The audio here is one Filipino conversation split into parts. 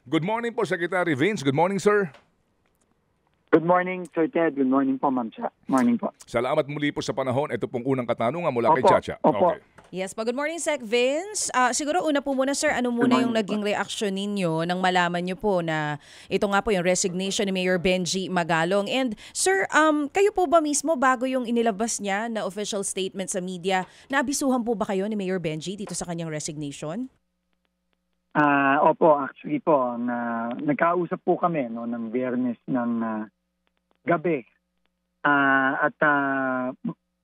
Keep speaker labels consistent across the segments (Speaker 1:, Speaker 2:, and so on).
Speaker 1: Good morning po, Secretary Vince. Good morning, sir.
Speaker 2: Good morning, Sir Ted. Good morning po, Ma'am Cha. Morning po.
Speaker 1: Salamat muli po sa panahon. Ito pong unang katanungan mula kay
Speaker 2: Opo,
Speaker 1: Chacha.
Speaker 2: opo.
Speaker 1: Okay.
Speaker 3: Yes po. Good morning, Sec Vince. Siguro una po muna, sir, ano
Speaker 2: Good
Speaker 3: muna yung
Speaker 2: morning
Speaker 3: naging reaksyon ninyo nang malaman nyo po na ito nga po yung resignation ni Mayor Benji Magalong. And sir, kayo po ba mismo bago yung inilabas niya na official statement sa media, naabisuhan po ba kayo ni Mayor Benji dito sa kanyang resignation?
Speaker 2: Opo, actually po, nagkausap po kami ng Biyernes ng gabi.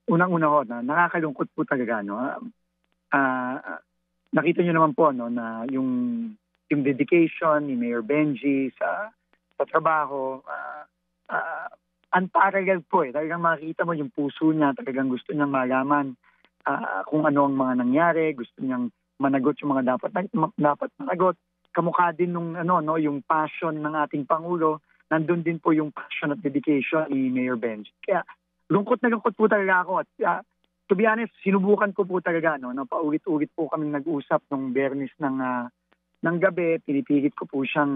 Speaker 2: Unang-una ho, nakakalungkot po talaga. Nakita niyo naman po na yung dedication ni Mayor Benji sa trabaho, unparalleled po eh. Talagang makikita mo yung puso niya, talagang gusto niyang malaman kung ano ang mga nangyari, gusto niyang managot yung mga dapat managot. Kamukha din yung passion ng ating Pangulo, nandun din po yung passion at dedication ni Mayor Benji. Kaya lungkot na lungkot po talaga ako. At to be honest, sinubukan ko po talaga. Paulit-ulit po kami nag-usap nung Biyernes ng gabi. Pinipilit ko po siyang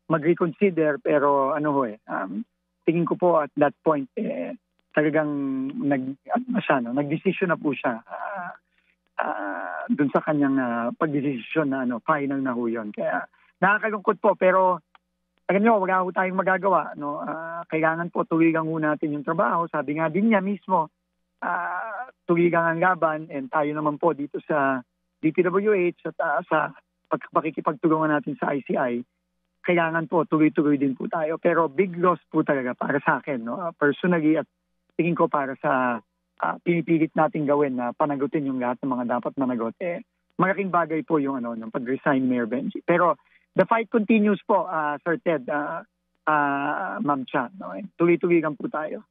Speaker 2: mag-reconsider. Pero tingin ko po at that point, talagang nag-decision na po siya. Dun sa kanyang pag-desisyon na final na ho yun. Kaya nakakalungkot po, pero alam nyo, wala ho tayong magagawa. Kailangan po tuloy lang ho natin yung trabaho. Sabi nga din niya mismo, tuloy lang ang laban, and tayo naman po dito sa DPWH at sa pakikipagtulungan natin sa ICI, kailangan po tuloy-tuloy din po tayo. Pero big loss po talaga para sa akin, personally, at tingin ko para sa pinipilit natin gawin na panagutin yung lahat ng mga dapat managot. Malaking bagay po yung ng pag-resign ni Mayor Benji. Pero the fight continues po, Sir Ted, Ma'am Cha. Tuloy-tuloy lang po tayo.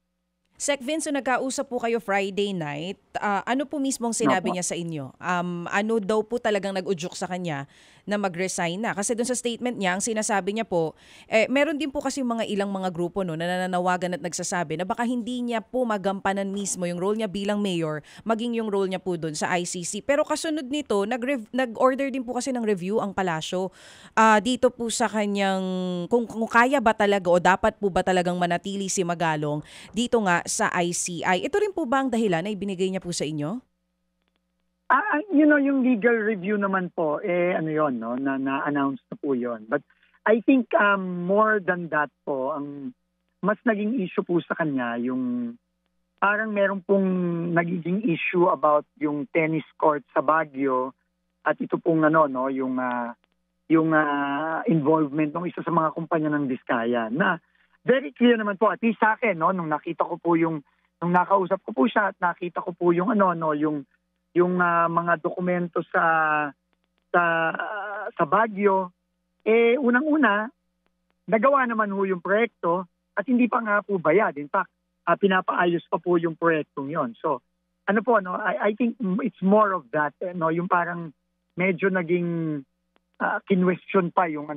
Speaker 3: Sec Vince, so nagkausap po kayo Friday night. Ano po mismong sinabi niya sa inyo? Ano daw po talagang nag-udyok sa kanya na mag-resign na? Kasi doon sa statement niya, ang sinasabi niya po, meron din po kasi ilang mga grupo na nananawagan at nagsasabi na baka hindi niya po magampanan mismo yung role niya bilang mayor, maging yung role niya po doon sa ICC. Pero kasunod nito, nag-order din po kasi ng review ang palasyo dito po sa kanyang, kung kaya ba talaga o dapat po ba talagang manatili si Magalong dito nga sa ICI. Ito rin po ba ang dahilan na ibinigay niya po sa inyo?
Speaker 2: Yung legal review naman po, na-announce na po yun. But I think more than that po, ang mas naging issue po sa kanya, yung parang meron pong nagiging issue about yung tennis court sa Baguio at ito pong yung involvement ng isa sa mga kumpanya ng Diskaya na very clear naman po, at least sa akin, nung nakita ko po nung nakausap ko po siya at nakita ko po yung mga dokumento sa Baguio, unang-una, nagawa naman ho yung proyekto at hindi pa nga po bayad. In fact, pinapaayos pa po yung proyektong yon. So, I think it's more of that, yung parang medyo naging kinwestiyon pa yung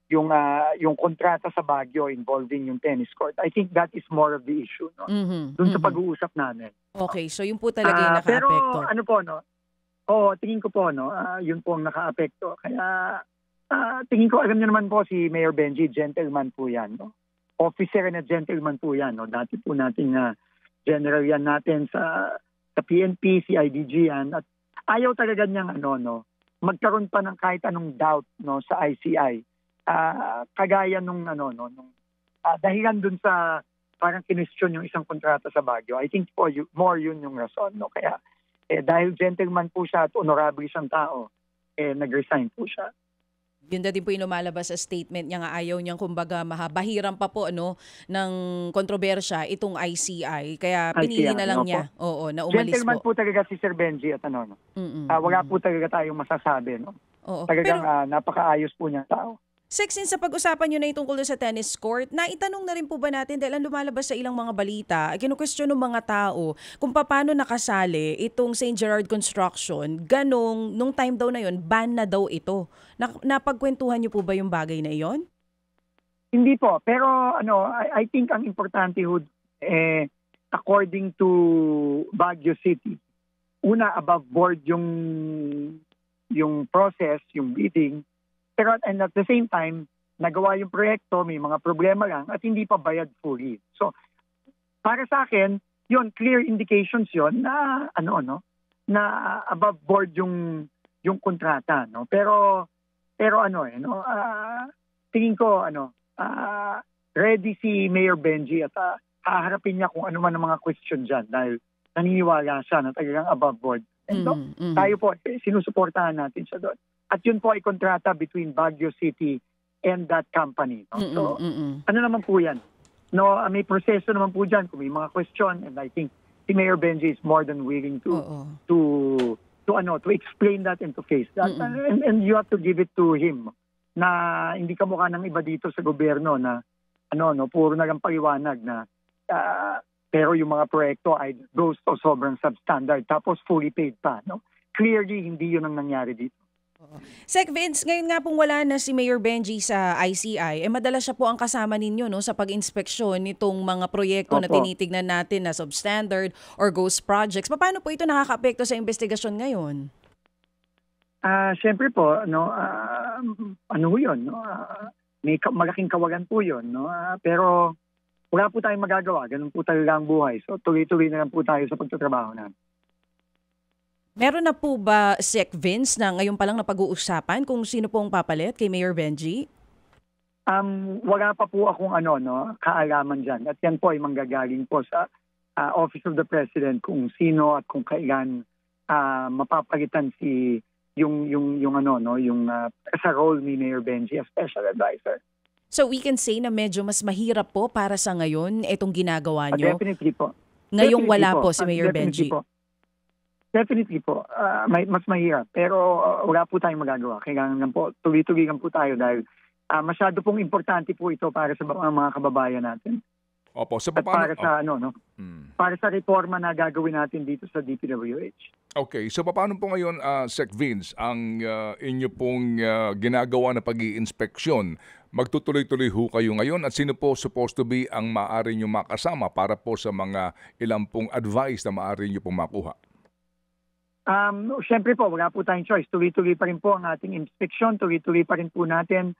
Speaker 2: yung kontrata sa Baguio involving yung tennis court. I think that is more of the issue doon sa pag-uusap namin.
Speaker 3: Okay, so yun po talaga yung
Speaker 2: Pero
Speaker 3: naka-apekto.
Speaker 2: tingin ko po yun po ang naka-apekto. Kaya tingin ko, alam niyo naman po si Mayor Benji, gentleman po yan. Officer na gentleman po yan. Dati po nating general yan natin sa PNP, si IDG yan. At ayaw talaga niyang magkaroon pa ng kahit anong doubt sa ICI. Kagaya nung dahilan dun sa parang kinestyon yung isang kontrata sa Baguio. I think po more yun yung rason. Kaya dahil gentleman po siya at honorable siyang tao, nag-resign po siya.
Speaker 3: Yun na din po yung lumalabas sa statement niya nga, ayaw niyang kumbaga mahabahiran pa po ng kontrobersya itong ICI. Kaya pinili na lang niya na umalis
Speaker 2: gentleman
Speaker 3: po.
Speaker 2: Po talaga si Sir Benji at wala po talaga tayong masasabi.
Speaker 3: Oo.
Speaker 2: Talagang napakaayos po niya tao.
Speaker 3: Since sa pag-usapan nyo na yung tungkol sa tennis court, naitanong na rin po ba natin dahil ang lumalabas sa ilang mga balita, kinukwestiyon ng mga tao kung paano nakasali itong St. Gerard Construction, nung time daw na yon ban na daw ito. Napagkwentuhan nyo po ba yung bagay na iyon?
Speaker 2: Hindi po, pero I think ang importante according to Baguio City, una above board yung process, yung bidding, Pero and at the same time, nagawa yung proyekto, may mga problema lang at hindi pa bayad fully. So, para sa akin, yon clear indications yon na na above board yung kontrata, no. Pero tingin ko ready si Mayor Benji at haharapin niya kung ano man ang mga question diyan dahil naniniwala siya na talagang above board. And tayo po sinusuportahan natin siya doon. At yun po ay kontrata between Baguio City and that company, no? So ano naman po yan? No, may proseso naman po diyan kung may mga question, and I think si Mayor Benji is more than willing to explain that and to face that. And you have to give it to him na hindi kamukha ng iba dito sa gobyerno na puro na lang paliwanag na pero yung mga proyekto ay goes to sobrang substandard tapos fully paid pa, no? Clearly hindi yun ang nangyari dito.
Speaker 3: Sec Vince, ngayon nga pong wala na si Mayor Benji sa ICI, madalas siya po ang kasama ninyo, no, sa pag-inspeksyon nitong mga proyekto na tinitignan natin na substandard or ghost projects. Paano po ito nakaka-apekto sa investigasyon ngayon?
Speaker 2: Siyempre po, yun, may malaking kawagan po yun, no? Pero wala po tayong magagawa, ganun po talaga ang buhay. So tuloy-tuloy na lang po tayo sa pagtatrabaho namin.
Speaker 3: Meron na po ba, Sec Vince, na ngayon pa lang napag-uusapan kung sino pong papalit kay Mayor Benji?
Speaker 2: Wala pa po akong kaalaman dyan. At yan po ay manggagaling po sa Office of the President kung sino at kung kailan mapapalitan sa role ni Mayor Benji as special advisor.
Speaker 3: So we can say na medyo mas mahirap po para sa ngayon itong ginagawa nyo?
Speaker 2: Definitely po.
Speaker 3: Ngayong wala po si Mayor Benji?
Speaker 2: Definitely po. Mas mahirap. Pero wala po tayong magagawa. Kailangan lang po, tuloy-tuloy lang po tayo dahil masyado pong importante po ito para sa mga kababayan natin.
Speaker 1: Opo. So,
Speaker 2: at para sa para sa reforma na gagawin natin dito sa DPWH.
Speaker 1: Okay. So paano po ngayon, Sec Vince, ang inyo pong ginagawa na pag-iinspeksyon? Magtutuloy-tuloy ho kayo ngayon at sino po supposed to be ang maaari nyo makasama para po sa mga ilang pong advice na maaari nyo pong makuha?
Speaker 2: Siyempre po, wala po tayong choice. Tuloy-tuloy pa rin po ang ating inspection, tuloy-tuloy pa rin po natin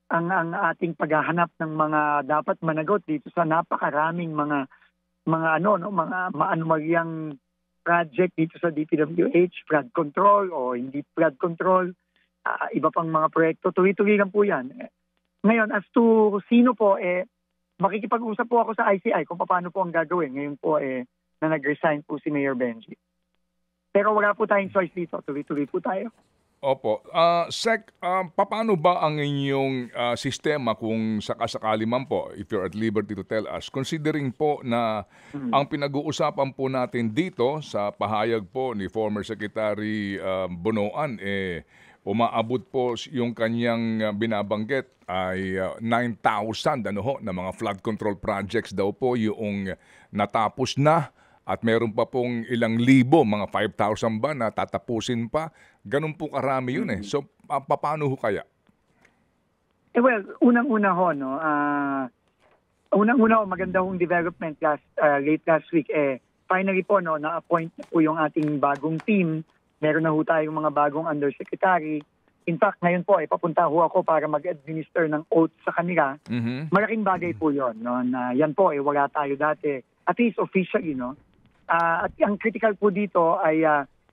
Speaker 2: ang ating paghahanap ng mga dapat managot dito sa napakaraming mga maanomalyang project dito sa DPWH, flood control o hindi flood control, iba pang mga proyekto. Tuloy-tuloy lang po yan. Ngayon, as to sino po, makikipag-usap po ako sa ICI kung paano po ang gagawin. Ngayon po, na nag-resign po si Mayor Benji. Pero wala po tayong choice dito. Tuloy-tuloy po tayo.
Speaker 1: Opo. Sec, paano ba ang inyong sistema kung sakasakali man po, if you're at liberty to tell us, considering po na ang pinag-uusapan po natin dito sa pahayag po ni former Secretary Bonoan, umaabot po yung kanyang binabanggit ay 9,000 na mga flood control projects daw po yung natapos na. At meron pa pong ilang libo, mga 5,000 ba na tatapusin pa. Ganun po karami yun eh. So, paano ho kaya?
Speaker 2: Well, unang-una ho, no? Maganda hong development late last week. Finally po, no, na-appoint na po yung ating bagong team. Meron na ho tayong mga bagong undersecretary. In fact, ngayon po, papunta ho ako para mag-administer ng oath sa kanila. Malaking bagay po yun, no? Na yan po, wala tayo dati. At least officially, no? At ang critical po dito ay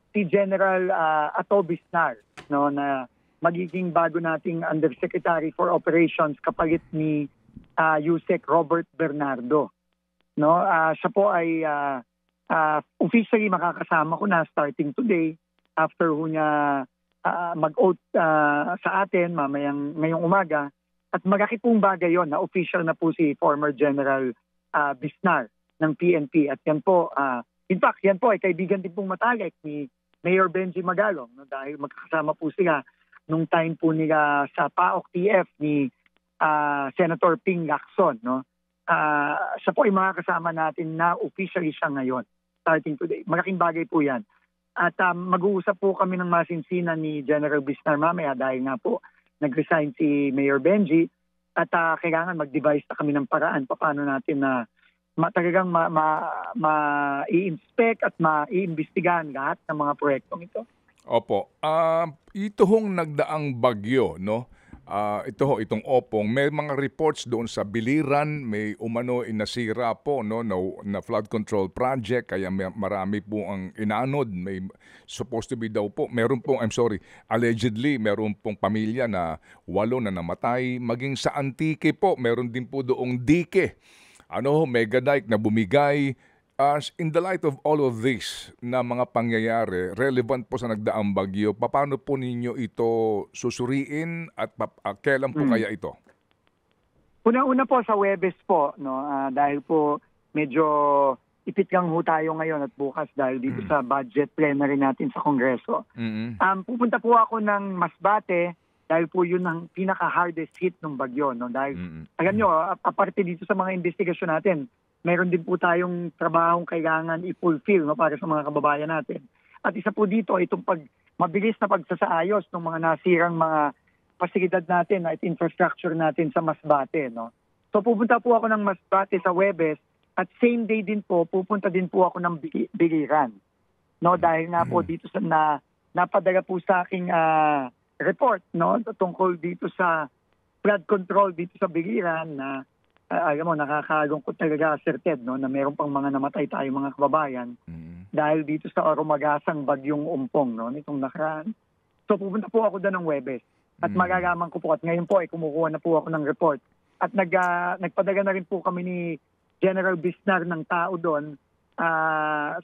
Speaker 2: si General Ato Bisnar, no, na magiging bago nating Undersecretary for Operations kapalit ni Yusek Robert Bernardo. No, siya po ay officially makakasama ko na starting today after ho niya mag-oath sa atin ngayong umaga. At malaki pong bagay yon na official na po si former General Bisnar ng PNP. At yan po, in fact, yan po ay kaibigan din pong matalik ni Mayor Benji Magalong, no, dahil magkakasama po sila nung time po nila sa PAOK TF ni Senator Ping Lacson. No? Siya po ay makakasama natin na officially siya ngayon, starting today. Malaking bagay po yan. At mag-uusap po kami ng masinsinan ni General Bisnar mamaya dahil nga po nag-resign si Mayor Benji at kailangan mag-devise na kami ng paraan paano natin na talagang ma-i-inspect at ma-i-imbestigahan lahat ng mga proyektong ito.
Speaker 1: Opo. Ito hong nagdaang bagyo, no? itong Opong, may mga reports doon sa Biliran, may umano nasira po na flood control project, kaya marami po ang inanod, may supposed to be daw po, allegedly meron pong pamilya na 8 na namatay, maging sa Antique po, meron din po doong dike, mega dike na bumigay. In the light of all of this na mga pangyayari, relevant po sa nagdaang bagyo, paano po ninyo ito susuriin at kailan po kaya ito?
Speaker 2: Una-una po sa Huwebes po, no? Dahil po medyo ipitgang ho tayo ngayon at bukas dahil dito sa budget plenary natin sa Kongreso. Pupunta po ako ng Masbate dahil po yun ang pinaka-hardest hit ng bagyo. No? Dahil, alam nyo, aparte dito sa mga investigasyon natin, meron din po tayong trabahong kailangan i-fulfill para sa mga kababayan natin. At isa po dito, itong mabilis na pagsasaayos ng mga nasirang mga pasilidad natin at infrastructure natin sa Masbate. No? So pupunta po ako ng Masbate sa Huwebes at same day din po, pupunta din po ako ng Biliran. No? Dahil nga po dito napadala po sa aking report tungkol dito sa flood control dito sa Biliran na alam mo, nakakalungkot talaga, Sir Ted, na meron pang mga namatay tayo mga kababayan dahil dito sa orumagasang bagyong Umpong nitong nakaraan. So pupunta po ako doon ng Huwebes at magagaman ko po at ngayon po ay kumukuha na po ako ng report. At nagpadala na rin po kami ni General Bisnar ng tao doon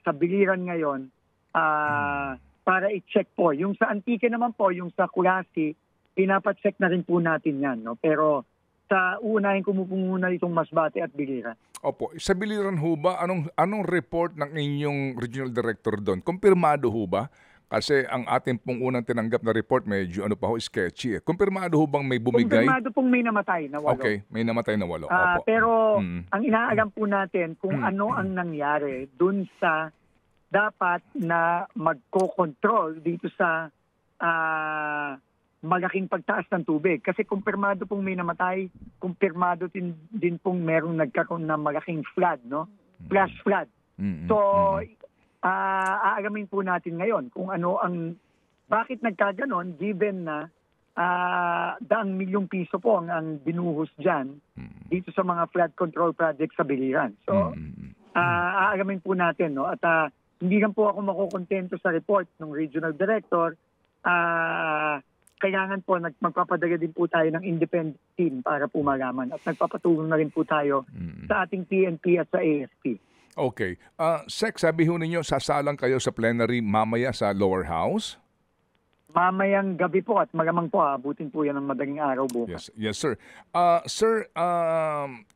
Speaker 2: sa Biliran ngayon para i-check po. Yung sa Antique naman po, yung sa Kulasi, pinapacheck na rin po natin yan. No? Pero sa unahin ko muna itong Masbate at Biliran.
Speaker 1: Opo. Sa Biliran ho ba, anong report ng inyong regional director doon? Kumpirmado ho ba? Kasi ang ating pong unang tinanggap na report medyo sketchy. Kumpirmado ho bang may bumigay?
Speaker 2: Kumpirmado pong may namatay na 8.
Speaker 1: Okay, may namatay na 8. Opo.
Speaker 2: Pero ang inaalam po natin kung ano ang nangyari dun sa dapat na magko-control dito sa malaking pagtaas ng tubig. Kasi kumpirmado pong may namatay, kumpirmado din pong merong nagkaroon ng malaking flood, flash flood. So, aalamin po natin ngayon kung bakit nagkaganon given na daang milyong piso po ang binuhos dyan dito sa mga flood control project sa Biliran. So, aalamin po natin, at hindi lang po ako makukontento sa report ng regional director. Kailangan po magpapadala din po tayo ng independent team para po malaman at nagpapatulong na rin po tayo sa ating PNP at sa AFP.
Speaker 1: Okay. Sec, sabi ho ninyo, sasalang kayo sa plenary mamaya sa lower house?
Speaker 2: Mamayang gabi po at malamang po abutin po yan ng madaling araw bukas.
Speaker 1: Yes, sir. Sir,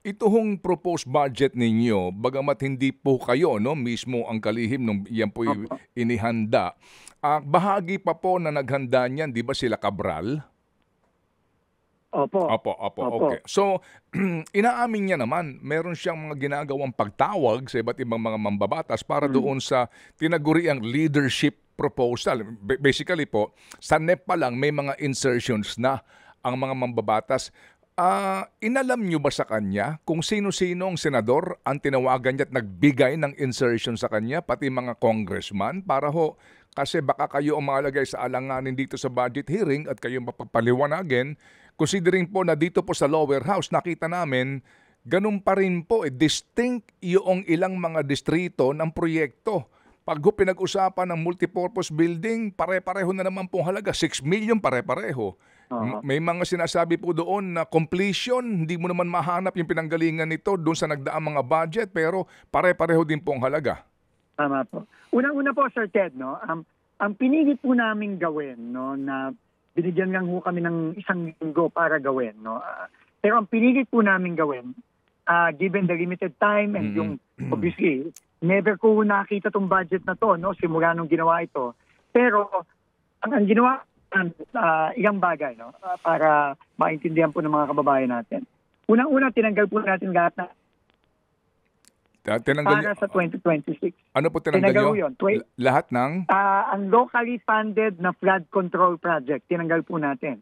Speaker 1: ito hong proposed budget ninyo, bagamat hindi po kayo mismo ang kalihim nung yan po inihanda, bahagi pa po na naghanda niyan, di ba sila Cabral?
Speaker 2: Opo.
Speaker 1: Okay. So, inaamin niya naman, meron siyang mga ginagawang pagtawag sa iba't ibang mga mambabatas para doon sa tinaguriang leadership proposal. Basically po, sa NEP pa lang may mga insertions na ang mga mambabatas. Inalam niyo ba sa kanya kung sino-sino ang senador ang tinawagan niya at nagbigay ng insertion sa kanya, pati mga congressman, para kasi baka kayo ang malagay sa alanganin dito sa budget hearing at kayo mapagpaliwanagin. Considering po na dito po sa lower house, nakita namin, ganun pa rin po, distinct yung ilang mga distrito ng proyekto. Pag pinag-usapan ng multipurpose building, pare-pareho na naman pong halaga, 6 million pare-pareho. May mga sinasabi po doon na completion, hindi mo naman mahanap yung pinanggalingan nito doon sa nagdaang mga budget, pero pare-pareho din pong halaga.
Speaker 2: Tama po. Unang-una po, Sir Ted, ang pinili po namin gawin, na binigyan lang ho kami ng 1 linggo para gawin. Pero ang pinili po namin gawin, given the limited time and yung, obviously, never ko nakita tong budget na to, simula nung ginawa ito. Pero, ang ginawa, ilang bagay, para maintindihan po ng mga kababayan natin. Unang-una, tinanggal po natin lahat na para sa 2026.
Speaker 1: Ano po tinanggal
Speaker 2: yun?
Speaker 1: Lahat ng?
Speaker 2: Ang locally funded na flood control project, tinanggal po natin.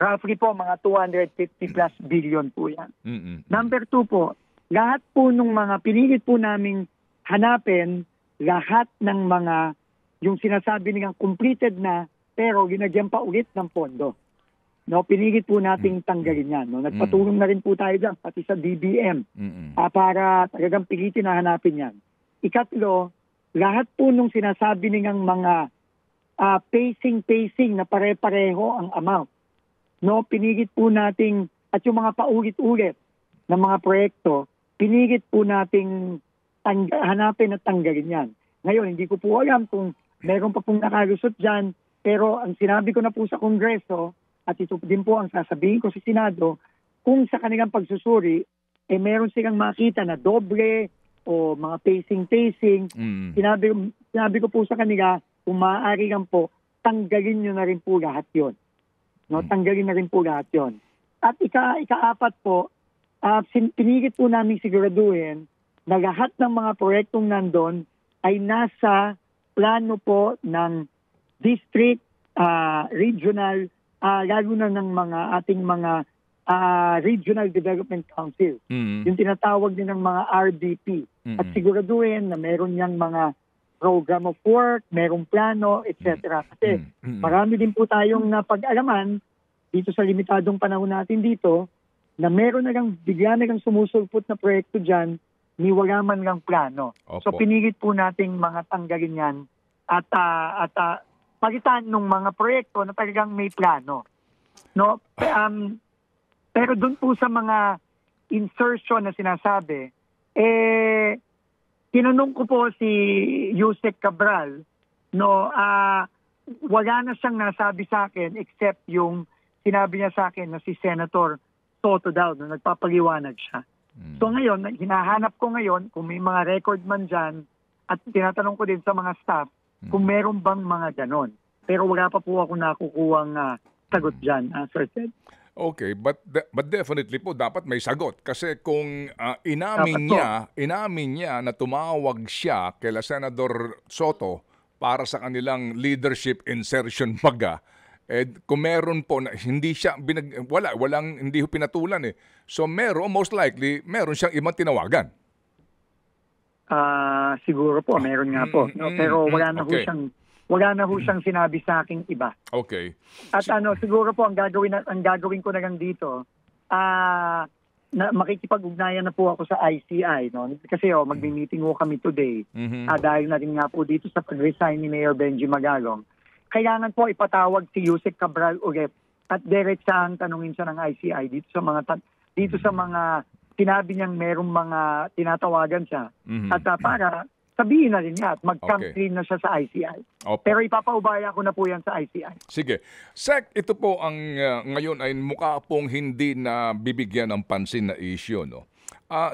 Speaker 2: Roughly po, mga 250 plus billion po yan. Number 2 po, lahat po nung mga pinilit po naming hanapin, lahat ng mga, yung sinasabi nilang completed na, pero ginagyan pa ulit ng pondo. no, pinilit po nating tanggalin yan. No? Nagpatulong na rin po tayo dyan, pati sa DBM, para talagang pilitin na hanapin yan. Ikatlo, lahat po nung sinasabi nilang mga pacing na pare-pareho ang amount. No, pinilit po nating, at yung mga paulit-ulit na mga proyekto, pinilit po nating hanapin at tanggalin yan. Ngayon, hindi ko po alam kung meron pa pong nakalusot dyan, pero ang sinabi ko na po sa Kongreso, at ito din po ang sasabihin ko sa Senado, kung sa kanilang pagsusuri, meron silang makita na doble o mga pacing. Sinabi ko po sa kanila, kung maaari lang po, tanggalin nyo na rin po lahat yun. No, tanggalin na rin po lahat yun. At ikaapat po, pinilit po namin siguraduhin na lahat ng mga proyektong nandun ay nasa plano po ng district, regional, lalo na ng mga ating mga Regional Development Council. Yung tinatawag din ng mga RDP. At siguraduhin na meron niyang mga program of work, merong plano, etc. Kasi marami din po tayong napag-alaman dito sa limitadong panahon natin dito na meron na lang, bigla na lang sumusulpot na proyekto dyan, ni wala man lang plano.
Speaker 1: Opo.
Speaker 2: So pinilit po nating mga tanggalin yan at palitan ng mga proyekto na talagang may plano. No? Pero doon po sa mga insertion na sinasabi, tinanong ko po si Yusek Cabral, no, wala na siyang nasabi sa akin except yung sinabi niya sa akin na si Senator Soto daw, no, nagpapaliwanag siya. So ngayon, hinahanap ko ngayon kung may mga record man dyan at tinatanong ko din sa mga staff kung meron bang mga ganon. Pero wala pa po ako nakukuhang sagot dyan, Sir Ted.
Speaker 1: Okay, but definitely po dapat may sagot kasi kung inamin niya na tumawag siya kay Senador Soto para sa kanilang leadership insertion baga, kung meron po na hindi siya hindi pinatulan So most likely meron siyang ibang tinawagan.
Speaker 2: Siguro po meron nga po, no? Pero wala na ho siyang sinabi sa aking iba.
Speaker 1: Okay.
Speaker 2: At siguro po ang gagawin ko na lang dito, na makikipag-ugnayan na po ako sa ICI, no? Kasi magmi-meeting ho kami today. Dahil na rin nga po dito sa pag-resign ni Mayor Benji Magalong. Kailangan po ipatawag si Yusek Cabral ulit at diretsang tanungin siya ng ICI dito sa mga sinabi niyang merong mga tinatawagan siya. At para sabihin na rin niya at mag-campaign na siya sa ICI.
Speaker 1: Opo.
Speaker 2: Pero ipapaubaya ko na po yan sa ICI.
Speaker 1: Sige. Sec, ito po ang ngayon ay mukha pong hindi na bibigyan ng pansin na issue, no?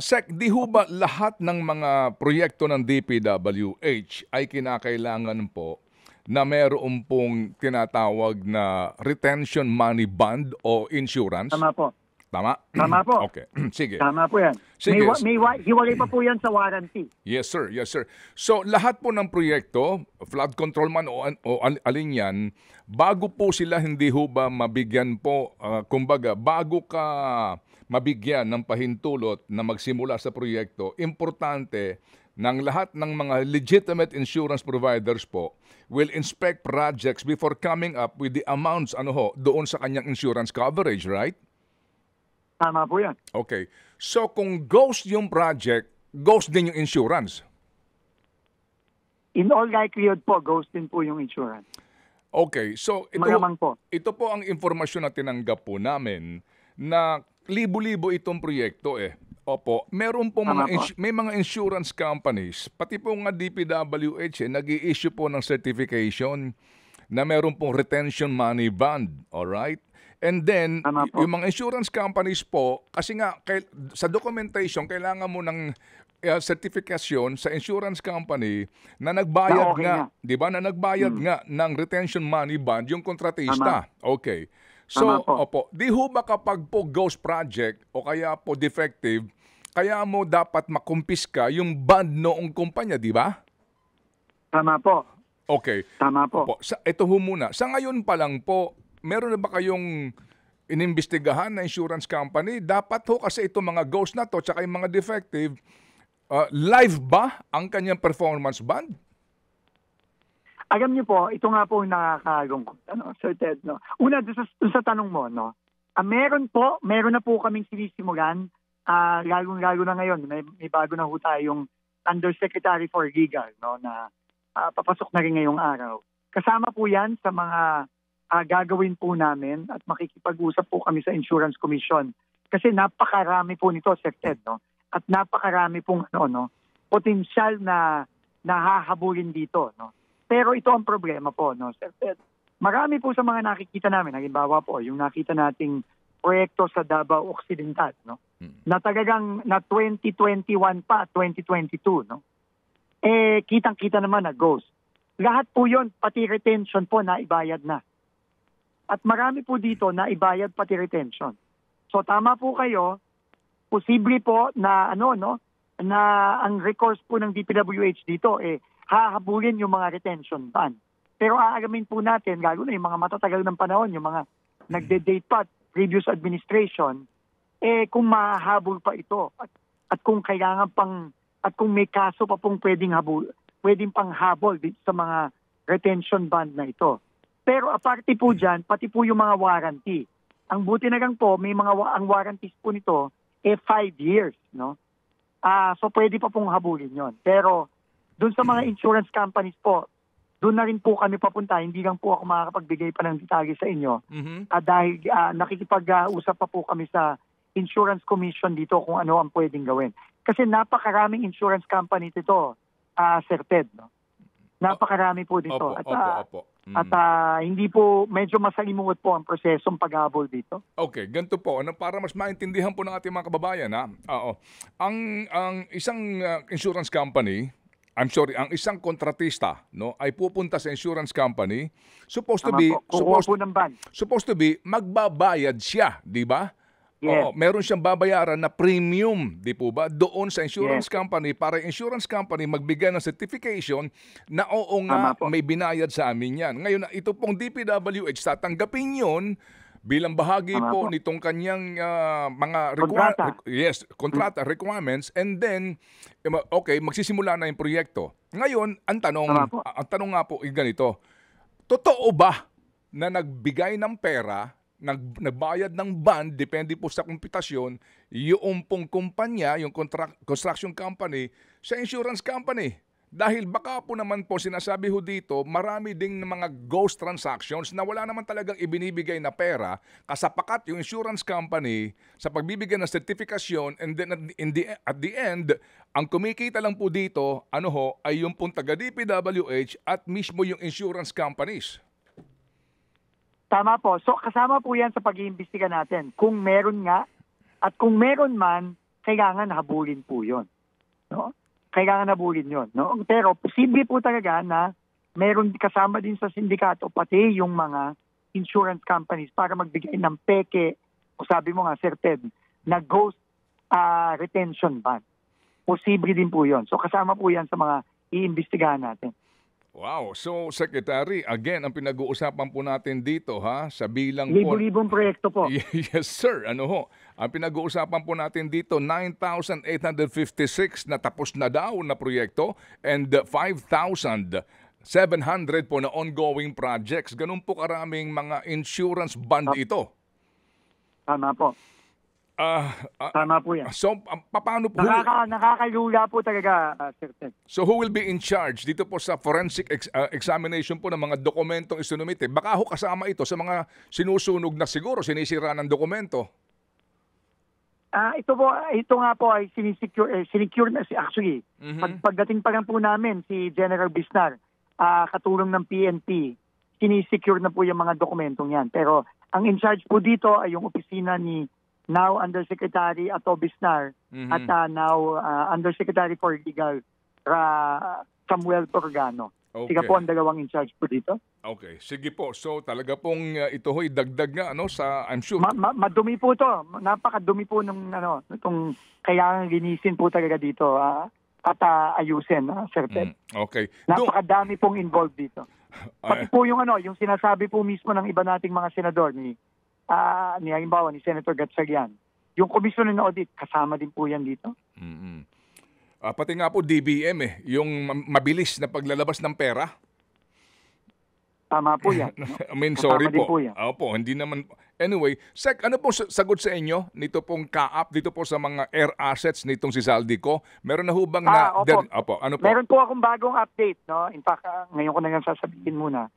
Speaker 1: Sec, di ho ba lahat ng mga proyekto ng DPWH ay kinakailangan po na meron pong tinatawag na retention money bond o insurance?
Speaker 2: Tama po.
Speaker 1: Tama?
Speaker 2: Tama po.
Speaker 1: Okay. Sige.
Speaker 2: Tama po yan.
Speaker 1: Sige.
Speaker 2: Hiwalay pa po yan sa warranty.
Speaker 1: Yes, sir. Yes, sir. So, lahat po ng proyekto, flood control man o alin yan, bago po sila hindi ho ba mabigyan po, kumbaga, bago ka mabigyan ng pahintulot na magsimula sa proyekto, importante ng lahat ng mga legitimate insurance providers po will inspect projects before coming up with the amounts doon sa kanyang insurance coverage, right?
Speaker 2: Tama po yan.
Speaker 1: Okay. So kung ghost yung project, ghost din yung insurance?
Speaker 2: In all likelihood po, ghost din po yung insurance.
Speaker 1: Okay. So ito po ang informasyon na tinanggap po namin na libo-libo itong proyekto Opo, meron po may mga insurance companies, pati po nga DPWH nag-i-issue po ng certification na meron pong retention money bond, all right? And then yung mga insurance companies po, kasi nga sa documentation kailangan mo ng certification sa insurance company na nagbayad
Speaker 2: di ba?
Speaker 1: Na nagbayad nga ng retention money bond yung kontratista. Okay. So, opo, di ho ba kapag po ghost project o kaya po defective, kaya mo dapat makumpiska yung bond noong kumpanya, di ba?
Speaker 2: Tama po.
Speaker 1: Okay.
Speaker 2: Tama po.
Speaker 1: Opo. Ito ho muna. Sa ngayon pa lang po, meron na ba kayong inimbestigahan na insurance company? Dapat ho kasi itong mga ghost na to, tsaka yung mga defective, live ba ang kanyang performance bond?
Speaker 2: Alam niyo po, ito nga po yung nakakalungkot, Sir Ted, no? Una, dun sa tanong mo, no? Meron na po kaming sinisimulan, lalo na ngayon, may bago na po tayong Undersecretary for Legal, no, na papasok na rin ngayong araw. Kasama po yan sa mga gagawin po namin at makikipag-usap po kami sa Insurance Commission. Kasi napakarami po nito, Sir Ted, no? At napakarami pong potensyal na nahahabulin dito, no? Pero ito ang problema po, no, Sir Ted. Marami po sa mga nakikita namin, halimbawa po, yung nakita nating proyekto sa Davao Occidental, no? Na talagang na 2021 pa, 2022, no? Kitang-kita naman na ghost. Lahat po yon, pati retention po, naibayad na. At marami po dito na ibayad pati retention. So tama po kayo, posible po na na ang recourse po ng DPWH dito hahabulin yung mga retention ban. Pero aalamin po natin, lalo na yung mga matatagal ng panahon, yung mga nagde-date pa, previous administration, kung mahahabol pa ito at kung kailangan at kung may kaso pa pong pwedeng pang habol dito sa mga retention band na ito. Pero aparte po dyan, pati po yung mga warranty. Ang buti na lang po, ang warranties po nito 5 years, no? So pwede pa pong habulin yon. Pero dun sa mga insurance companies po, doon na rin po kami papunta. Hindi lang po ako makakapagbigay pa ng detalye sa inyo. Dahil nakikipag-usap pa po kami sa Insurance Commission dito kung ano ang pwedeng gawin. Kasi napakaraming insurance company dito, Sir Ted. No? Napakarami po dito.
Speaker 1: Opo.
Speaker 2: At hindi po, medyo masalimuot po ang prosesong paghabol dito.
Speaker 1: Okay, ganito po. Para mas maintindihan po ng ating mga kababayan, ang isang insurance company, ang isang kontratista, no, ay pupunta sa insurance company, supposed to be magbabayad siya, di ba?
Speaker 2: Yes.
Speaker 1: Oo, meron siyang babayaran na premium, di po ba, doon sa insurance company para insurance company magbigay ng certification na oo nga may binayad sa amin yan. Ngayon, ito pong DPWH, tatanggapin yun bilang bahagi po nitong kanyang mga kontrata requirements, and then magsisimula na yung proyekto. Ngayon, ang tanong nga po ganito. Totoo ba na nagbigay ng pera, nagbayad ng bond, depende po sa komputasyon, yung pong kumpanya, yung construction company sa insurance company? Dahil baka po naman po sinasabi ho dito, marami ding mga ghost transactions na wala naman talagang ibinibigay na pera kasapakat yung insurance company sa pagbibigay ng sertifikasyon, and then at the end, ang kumikita lang po dito, ay yung pong taga DPWH at mismo yung insurance companies.
Speaker 2: Tama po. So kasama po yan sa pag-iimbestiga natin. Kung meron nga, at kung meron man, kailangan habulin po yun. No? Kailangan habulin yun. No? Pero posible po talaga na meron kasama din sa sindikato pati yung mga insurance companies para magbigay ng peke, o sabi mo nga, Sir Ted, na ghost retention ban. Posible din po yun. So kasama po yan sa mga iimbestigahan natin.
Speaker 1: Wow. So, Secretary, again, ang pinag-uusapan po natin dito, sa bilang po...
Speaker 2: Libo-libong proyekto po.
Speaker 1: Yes, sir. Ang pinag-uusapan po natin dito, 9,856 na tapos na daw na proyekto and 5,700 po na ongoing projects. Ganun po karaming mga insurance bond ito.
Speaker 2: Tama po. Tama po yan.
Speaker 1: So, paano po...
Speaker 2: Nakakalula po talaga, Sir Ted.
Speaker 1: So, who will be in charge dito po sa forensic examination po ng mga dokumentong isinumite? Baka ho kasama ito sa mga sinusunog na siguro, sinisira ng dokumento.
Speaker 2: Ito nga po ay sinicure na actually. Pagdating pa lang po namin si General Bisnar, katulong ng PNP, sinisecure na po yung mga dokumentong yan. Pero ang in charge po dito ay yung opisina ni now Undersecretary Ato Bisnar at now Undersecretary for Legal Samuel Torgano.
Speaker 1: Okay.
Speaker 2: Sila po ang dalawang in charge po dito.
Speaker 1: Okay, sige po. So talaga pong ito ho'y dagdag nga sa I'm sure.
Speaker 2: Madumi po to. Napakadumi po ng itong kailangan linisin po talaga dito at ayusin, Sir Ted.
Speaker 1: Okay.
Speaker 2: Napakadami pong involved dito. Pati po yung yung sinasabi po mismo ng iba nating mga senador halimbawa ni Senator Gatchalian. Yung Commission on Audit, kasama din po yan dito.
Speaker 1: Pati nga po DBM yung mabilis na paglalabas ng pera.
Speaker 2: Tama po yan.
Speaker 1: I mean, sorry
Speaker 2: Kasama din
Speaker 1: po.
Speaker 2: po yan.
Speaker 1: Opo, hindi naman. Anyway, Sec, ano pong sagot sa inyo nito pong CAAP dito po sa mga air assets nitong si Zaldico? Meron na hubang na...
Speaker 2: Opo.
Speaker 1: Opo, ano po?
Speaker 2: Meron po akong bagong update, no? In fact, ngayon ko na lang sasabihin muna.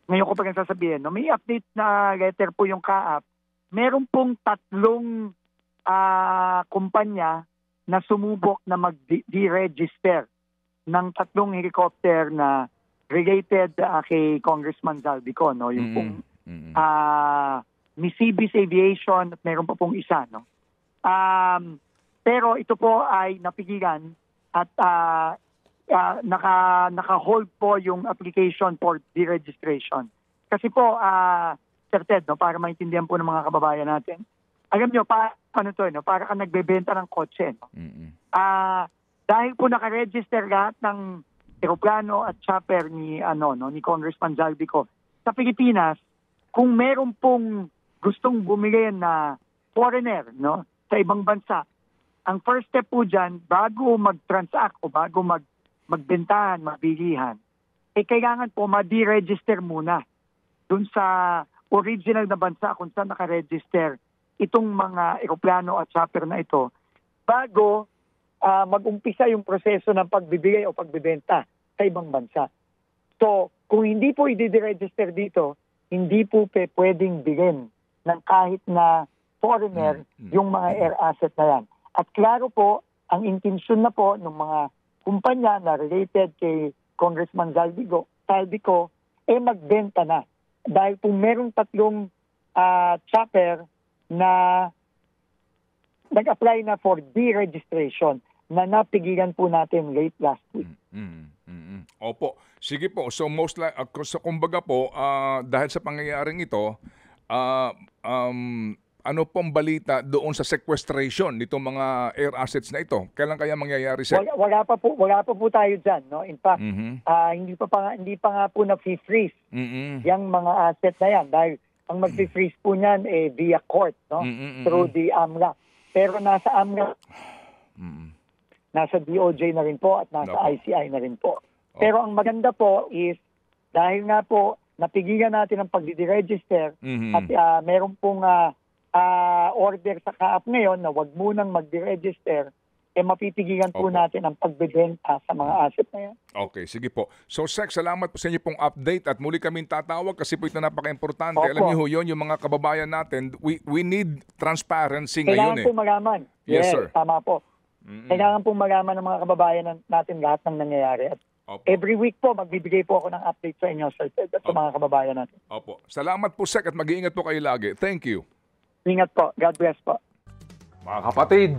Speaker 2: Ngayon ko pa lang sasabihin, no? May update na letter po yung CAAP. Meron pong 3 kumpanya na sumubok na mag-deregister ng 3 helicopter na related kay Congressman Zaldico, no? Yung pong Misibis Aviation at meron pa pong isa, no? Pero ito po ay napigilan at naka-hold po yung application for deregistration. Kasi po, Sir Ted, no, para maintindihan po ng mga kababayan natin, alam nyo, ano to, no, para ka nagbebenta ng kotse. No? Dahil po naka-register lahat ng eroplano at chopper ni Congressman Zaldico sa Pilipinas, kung meron pong gustong bumili na foreigner, no, sa ibang bansa, ang first step po dyan, bago mag-transact o bago magbentahan, magbilihan, kailangan po ma-deregister muna dun sa original na bansa kung saan naka-register itong mga eroplano at chopper na ito bago mag-umpisa yung proseso ng pagbibigay o pagbibenta sa ibang bansa. So, kung hindi po i-deregister dito, hindi po pwedeng bigyan ng kahit na foreigner yung mga air asset na yan. At klaro po, ang intensyon na po ng mga kumpanya na related kay Congressman Zaldico, magbenta na. Dahil kung merong 3 chopper na nag-apply na for deregistration na napigilan po natin late last week.
Speaker 1: Opo. Sige po. So most kumbaga po, dahil sa pangyayaring ito, ano pong balita doon sa sequestration nitong mga air assets na ito? Kailan kaya mangyayari, Sec?
Speaker 2: Wala pa po tayo diyan, no. In fact, hindi pa nga po na-freeze yung mga asset na yan dahil ang mag-freeze po niyan via court, no, through the AMLAC. Pero nasa AMLAC, nasa DOJ na rin po at nasa ICI na rin po. Pero ang maganda po is dahil nga po napigilan natin ang pag-deregister at meron pong order sa CAAP ngayon na wag munang mag-deregister, mapipigilan po natin ang pagbebenta sa mga asset na yan.
Speaker 1: Okay, sige po. So, Sec, salamat po sa inyo pong update at muli kaming tatawag kasi po ito napaka-importante. Alam niyo ho yun, yung mga kababayan natin, we need transparency ngayon.
Speaker 2: Kailangan po malaman.
Speaker 1: Yes, sir.
Speaker 2: Tama po. Kailangan po malaman ng mga kababayan natin lahat ng nangyayari. At every week po, magbibigay po ako ng update sa inyo, sir, at sa mga kababayan natin.
Speaker 1: Opo. Salamat po, Sec, at mag-iingat po kayo lagi. Thank you.
Speaker 2: Ingat po. God bless po.
Speaker 1: Mga kapatid,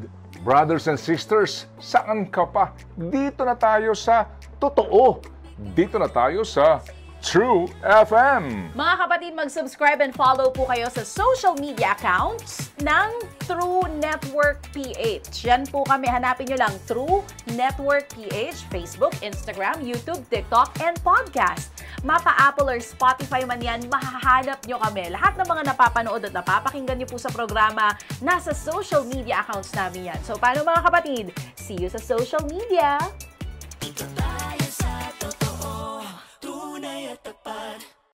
Speaker 1: brothers and sisters, saan ka pa? Dito na tayo sa totoo. Dito na tayo sa True FM.
Speaker 4: Mga kapatid, mag-subscribe and follow po kayo sa social media accounts ng True Network PH. Yan po kami. Hanapin nyo lang True Network PH, Facebook, Instagram, YouTube, TikTok, and podcast. Mapa Apple or Spotify man yan, mahahanap nyo kami. Lahat ng mga napapanood at napapakinggan nyo po sa programa, nasa social media accounts namin yan. So, paano mga kapatid? See you sa social media!